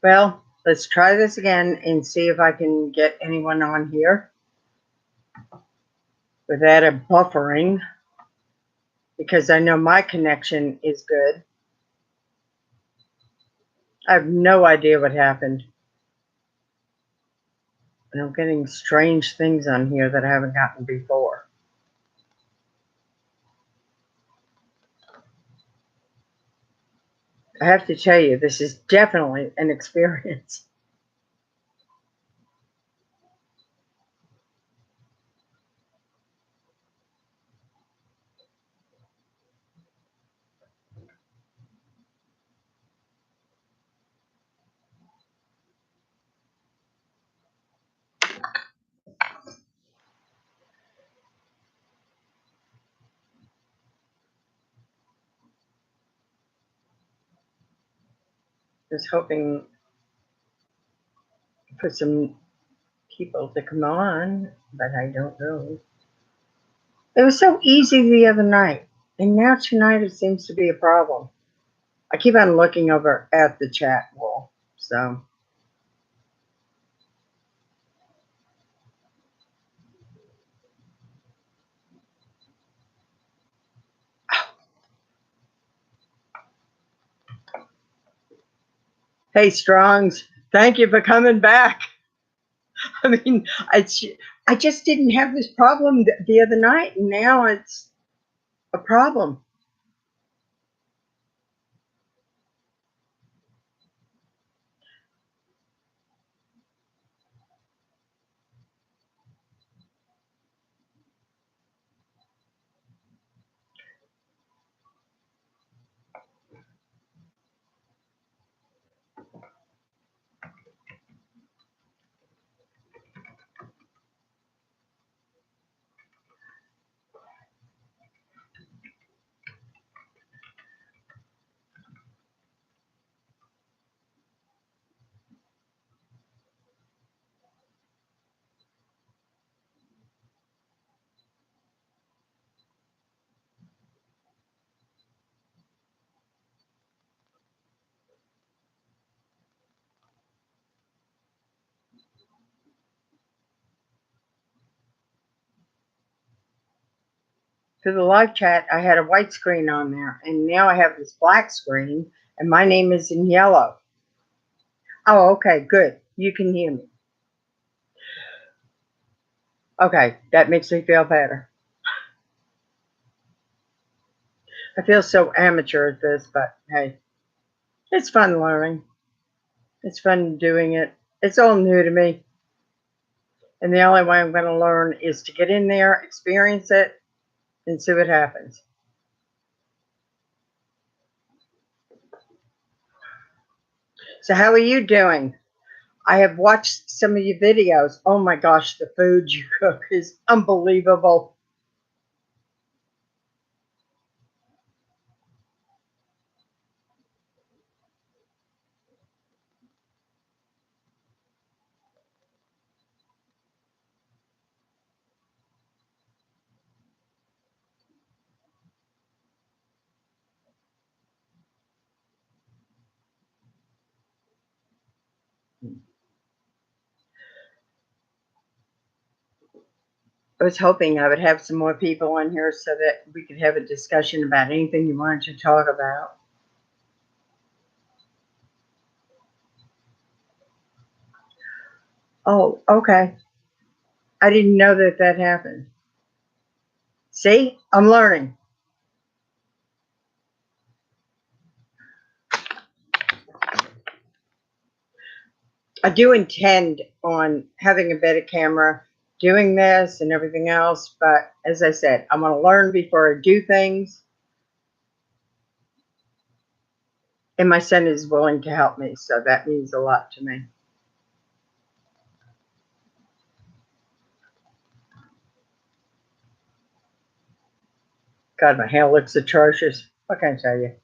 Well, let's try this again and see if I can get anyone on here without a buffering, because I know my connection is good. I have no idea what happened. And I'm getting strange things on here that I haven't gotten before. I have to tell you, this is definitely an experience. Just hoping for some people to come on, but I don't know. It was so easy the other night, and now tonight it seems to be a problem. I keep on looking over at the chat wall, so. Hey, Strongs, thank you for coming back. I mean, I just didn't have this problem the other night, and now it's a problem. For the live chat, I had a white screen on there, and now I have this black screen, and my name is in yellow. Oh, okay, good. You can hear me. Okay, that makes me feel better. I feel so amateur at this, but hey, it's fun learning. It's fun doing it. It's all new to me. And the only way I'm going to learn is to get in there, experience it, and see what happens. So, how are you doing? I have watched some of your videos. Oh my gosh, the food you cook is unbelievable. I was hoping I would have some more people on here so that we could have a discussion about anything you wanted to talk about. Oh, okay. I didn't know that that happened. See, I'm learning. I do intend on having a better camera, doing this and everything else, but as I said, I want to learn before I do things. And my son is willing to help me, so that means a lot to me. God, my hair looks atrocious. What can I tell you?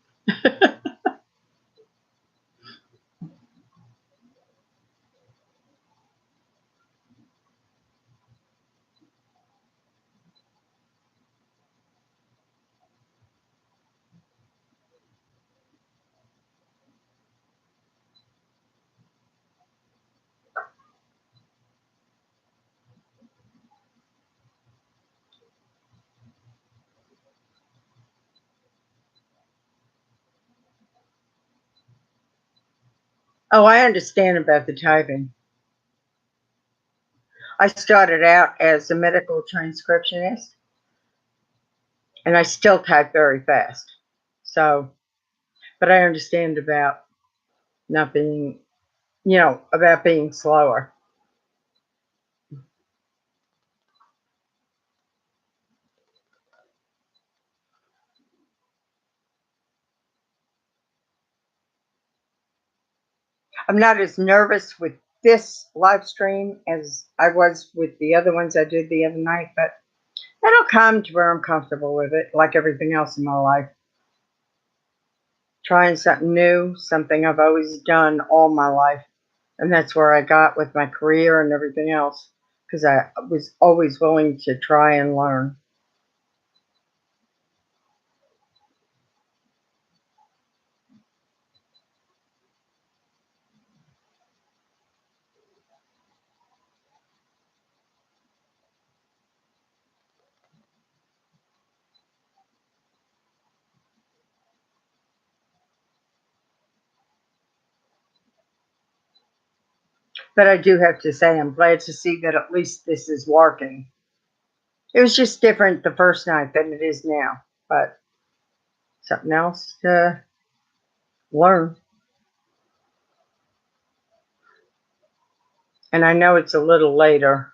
Oh, I understand about the typing. I started out as a medical transcriptionist, and I still type very fast. So, but I understand about not being, about being slower. I'm not as nervous with this live stream as I was with the other ones I did the other night, but it'll come to where I'm comfortable with it, like everything else in my life. Trying something new, something I've always done all my life. And that's where I got with my career and everything else, because I was always willing to try and learn. But I do have to say, I'm glad to see that at least this is working. It was just different the first night than it is now, but something else to learn. And I know it's a little later,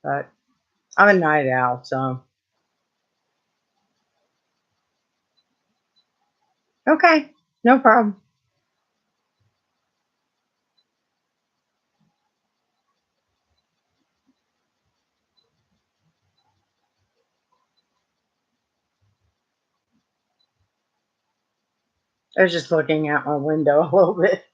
but I'm a night owl, so okay, no problem. I was just looking out my window a little bit.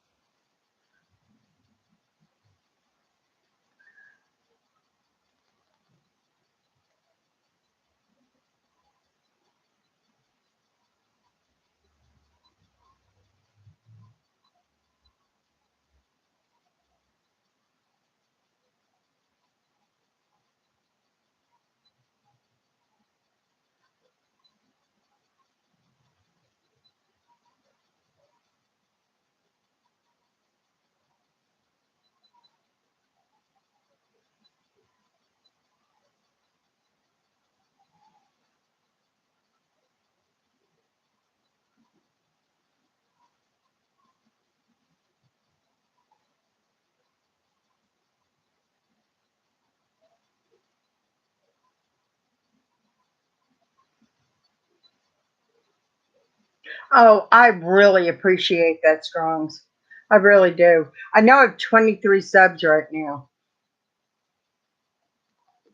Oh, I really appreciate that, Strongs. I really do. I know I have 23 subs right now,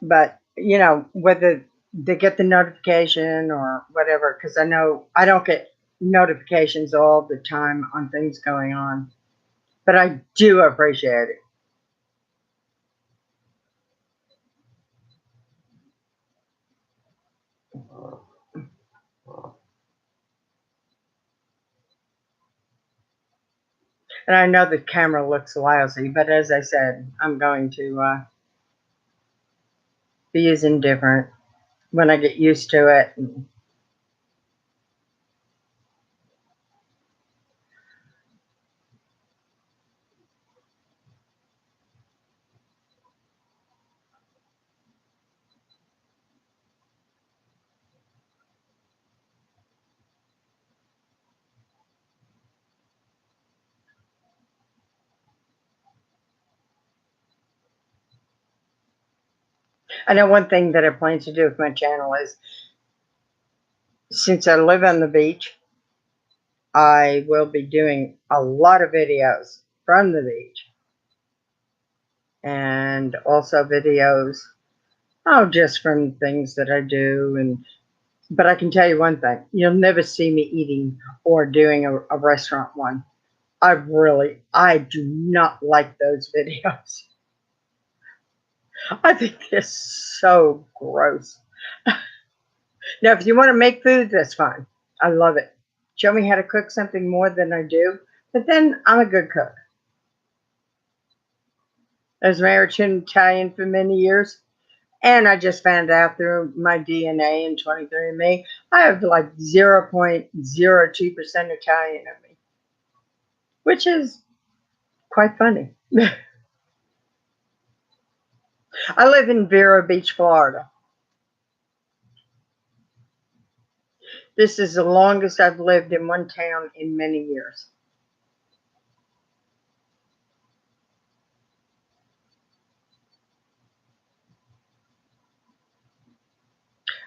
but whether they get the notification or whatever, because I know I don't get notifications all the time on things going on, but I do appreciate it. And I know the camera looks lousy, but as I said, I'm going to be using different when I get used to it. I know one thing that I plan to do with my channel is, since I live on the beach, I will be doing a lot of videos from the beach and also videos, just from things that I do. But I can tell you one thing, you'll never see me eating or doing a restaurant one. I do not like those videos. I think they're so gross. Now, if you want to make food, that's fine. I love it. Show me how to cook something more than I do, but then I'm a good cook. I was married to an Italian for many years, and I just found out through my DNA and 23andMe, I have like 0.02% Italian in me. which is quite funny. I live in Vero Beach, Florida. This is the longest I've lived in one town in many years.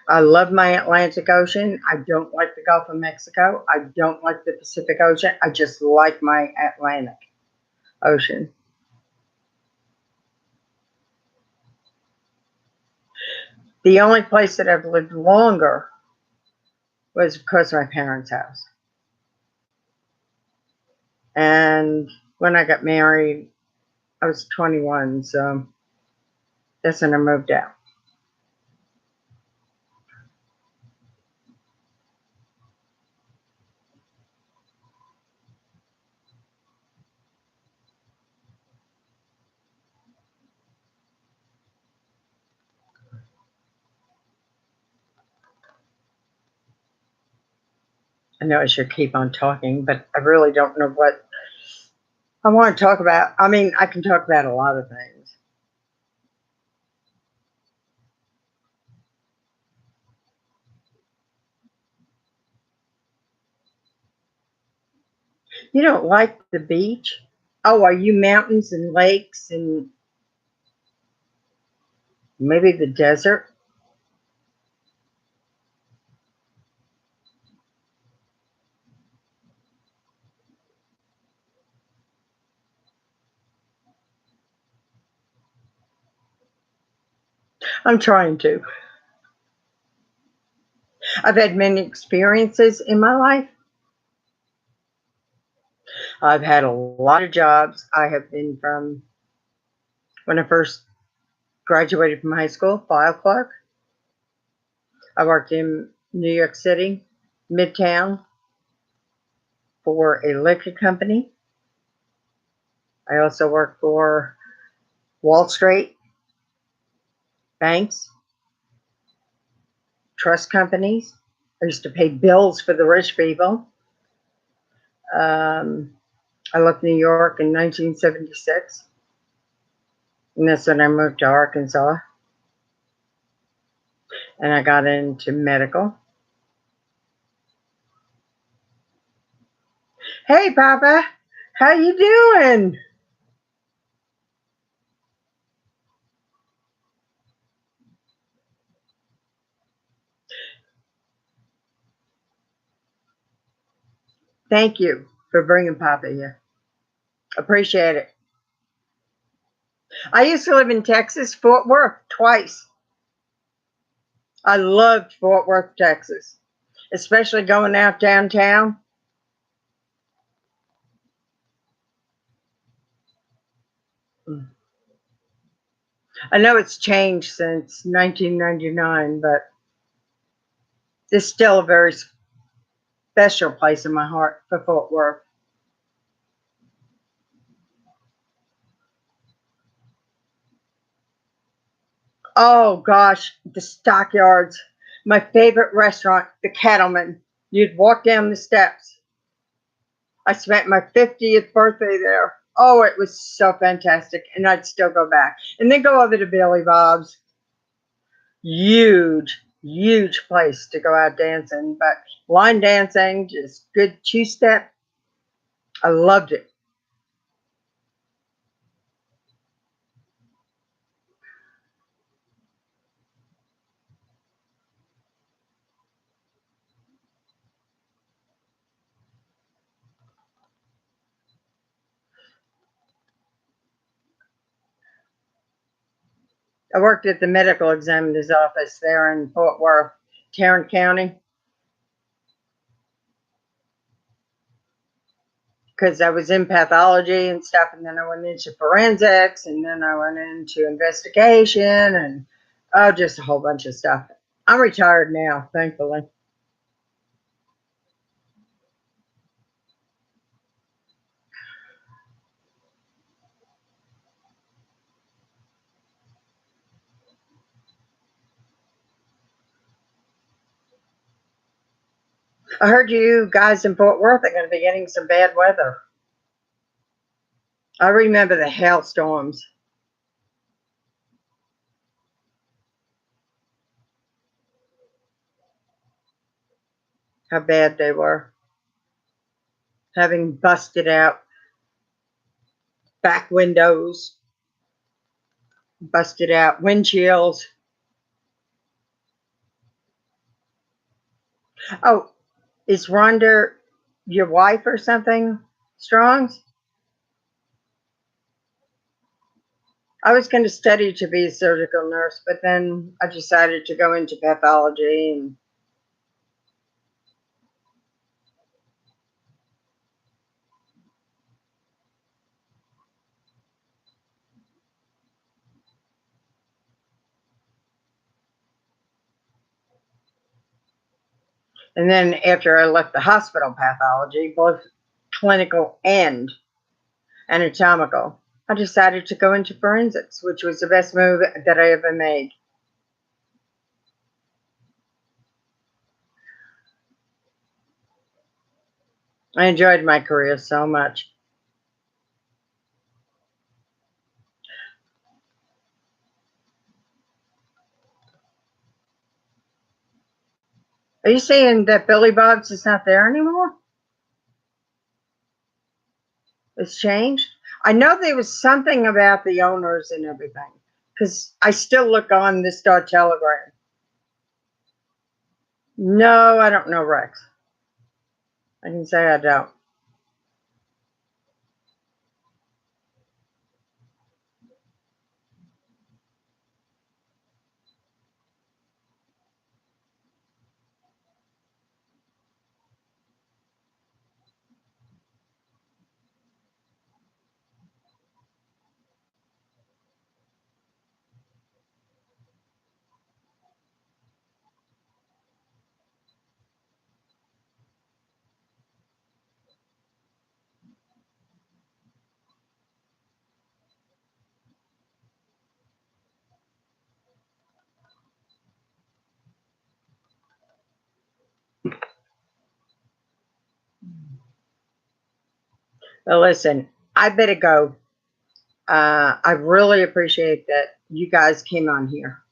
I love my Atlantic Ocean. I don't like the Gulf of Mexico. I don't like the Pacific Ocean. I just like my Atlantic Ocean. The only place that I've lived longer was, of course, my parents' house. And when I got married, I was 21, so that's when I moved out. I know I should keep on talking, but I really don't know what I want to talk about. I mean, I can talk about a lot of things. You don't like the beach? Oh, are you mountains and lakes and maybe the desert? I'm trying to. I've had many experiences in my life. I've had a lot of jobs. I have been from when I first graduated from high school, file clerk. I worked in New York City, Midtown, for a liquor company. I also worked for Wall Street, banks, trust companies. I used to pay bills for the rich people. Um, I left New York in 1976, and that's when I moved to Arkansas, and I got into medical. Hey, Papa, how you doing? Thank you for bringing Papa here. Appreciate it. I used to live in Texas, Fort Worth, twice. I loved Fort Worth, Texas, especially going out downtown. I know it's changed since 1999, but it's still a very special place in my heart for Fort Worth. Oh gosh, the Stockyards. My favorite restaurant, the Cattleman. You'd walk down the steps. I spent my 50th birthday there. Oh, it was so fantastic. And I'd still go back. And then go over to Billy Bob's. Huge, huge place to go out dancing. But line dancing, just good two step. I loved it. I worked at the medical examiner's office there in Fort Worth, Tarrant County, because I was in pathology and stuff, and then I went into forensics, and then I went into investigation, and oh, just a whole bunch of stuff. I'm retired now, thankfully. I heard you guys in Fort Worth are going to be getting some bad weather. I remember the hailstorms, how bad they were, having busted out back windows, busted out windshields. Oh, is Rhonda your wife or something? Strong's? I was going to study to be a surgical nurse, but then I decided to go into pathology. And then after I left the hospital pathology, both clinical and anatomical, I decided to go into forensics, which was the best move that I ever made. I enjoyed my career so much. Are you saying that Billy Bob's is not there anymore? It's changed? I know there was something about the owners and everything, because I still look on the Star Telegram. No, I don't know Rex. I can say I don't. But listen, I better go. I really appreciate that you guys came on here.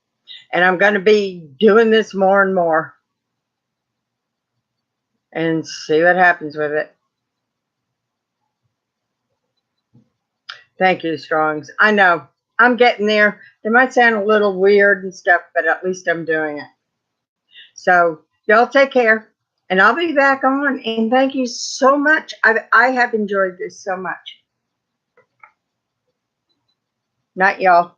And I'm going to be doing this more and more and see what happens with it. Thank you, Strongs. I know I'm getting there. It might sound a little weird and stuff, but at least I'm doing it. So, y'all take care. And I'll be back on. And thank you so much. I have enjoyed this so much. Night, y'all.